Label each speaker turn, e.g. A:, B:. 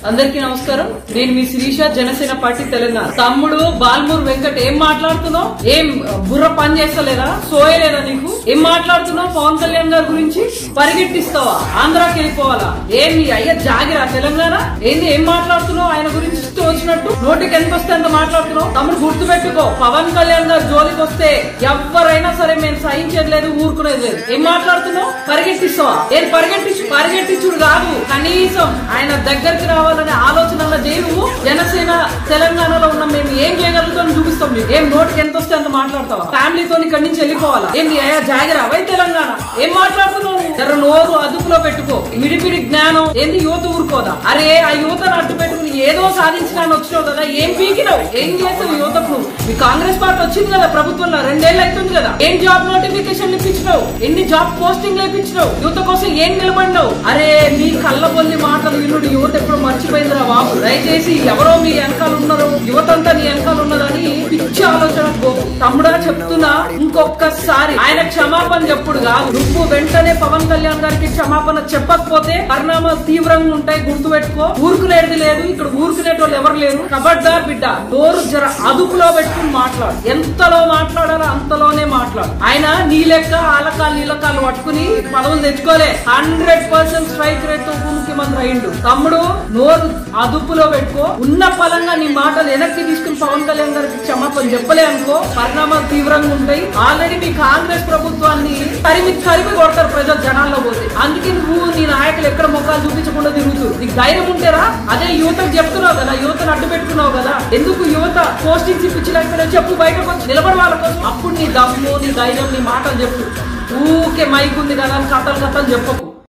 A: అందరికీ నమస్కారం. నేను మీ శిరీష, జనసేన పార్టీ తెలంగాణ. తమ్ముడు బాల్మూర్ వెంకట్ ఏం మాట్లాడుతున్నావు? ఏం బుర్ర పని చేస్తలేదా? సోయలేదా నీకు? ఏం మాట్లాడుతున్నావు? పవన్ కళ్యాణ్ గారి గురించి పరిగెట్టిస్తావా? ఆంధ్రాకి వెళ్ళిపోవాలా? ఏం నీ అయ్య జాగిరా తెలంగాణ? ఏంది ఏం మాట్లాడుతున్నావు? ఆయన గురించి వచ్చినట్టు నోటికి ఎంత వస్తే అంత మాట్లాడుతున్నావు. తమ్ముడు గుర్తు పెట్టుకో, పవన్ కళ్యాణ్ గారు జోలికి వస్తే ఎవరైనా సరే మేము సహించేది లేదు, ఊరుకునేది లేదు. ఏం మాట్లాడుతున్నావు? పరిగెట్టిస్తావా? ఏం పరిగెట్టించుడు కాదు, కనీసం ఆయన దగ్గరికి రావాలనే ఆలోచనల దేవుడు. జనసేన తెలంగాణలో ఉన్న మేము ఏం చేయగలుగుతాం చూపిస్తాం. మీకు ఏం నోటికి ఎంత వస్తే అంత మాట్లాడతావా? ఫ్యామిలీతో ఇక్కడి నుంచి వెళ్ళిపోవాలా? ఏంది అయ్యా జాగిరా వై తెలంగాణ? ఏం మాట్లాడుతున్నావు? జర నోరు అదుపులో పెట్టుకో. మిడిపిడి జ్ఞానం ఏంది? యువత ఊరుకోదా? అరే ఆ యువతను అడ్డు పెట్టుకుని ఏదో సాధించడానికి వచ్చినావు కదా, ఏం పీకినావు? ఏం చేస్తావు యువతకు? మీ కాంగ్రెస్ పార్టీ వచ్చింది కదా ప్రభుత్వంలో, 2 ఏళ్ళు అవుతుంది కదా. ఏం జాబ్ నోటిఫికేషన్ ఇప్పించినావు? ఎన్ని జాబ్ పోస్టింగ్లు ఇప్పించినావు? యువత కోసం ఏం నిలబడినావు? అరే మీ కళ్ళబొల్లి మాటలు వినుడు యువత ఎప్పుడు మర్చిపోయిందిరా బాబు. దయచేసి ఎవరో మీ వెనకాల ఉన్నారు, యువత అంతా నీ వెనకాల ఉన్నదని పిచ్చి ఆలోచన తమ్ముడా చెప్తున్నా. ఇంకొకసారి ఆయన క్షమాపణ చెప్పుడు కాదు, నువ్వు వెంటనే పవన్ కళ్యాణ్ గారికి క్షమాపణ చెప్పకపోతే పరిణామాలు తీవ్రంగా ఉంటాయి. గుర్తు పెట్టుకో. ఊరుకునేది లేదు, ఇక్కడ ఊరుకునేటోళ్ళు ఎవరు లేరు. కబడ్దార్ బిడ్డ, డోరు జర అదుపులో పెట్టుకుని మాట్లాడు. ఎంతలో మాట్లాడాలో అంతలోనే మాట్లాడు. ఆయన నీ లెక్క ఆలకాలు నీలకాలు పట్టుకుని పదవులు తెచ్చుకోలే. 100% స్ట్రైక్ రేట్ తో ముఖ్యమంత్రి అయిండు. తమ్ముడు నోరు అదుపులో పెట్టుకో. ఉన్న పలంగా నీ మాటలు వెనక్కి తీసుకుని పవన్ కళ్యాణ్ గారికి క్షమాపణ చెప్పలే అనుకో, పరిణామాలు తీవ్రంగా ఉంటాయి. ఆల్రెడీ మీ కాంగ్రెస్ ప్రభుత్వాన్ని తరిమి కొడతారు ప్రజలు జనాల్లో పోతే. అందుకే నువ్వు నీ నాయకులు ఎక్కడ ముఖాలు చూపించకుండా తిరుగుతూ. నీకు ధైర్యం ఉంటేరా అదే యువతకు చెప్తున్నావు కదా, యువతను అడ్డు పెట్టుకున్నావు కదా. ఎందుకు యువత పోస్టింగ్స్ ఇప్పించలేకపోయినా చెప్పు, బయటకు వచ్చి నిలబడి వాళ్ళ కోసం. అప్పుడు నీ దమ్ము, నీ ధైర్యం, నీ మాటలు చెప్పు. ఊకే మైక్ ఉంది కదా అని కథలు చెప్పకు.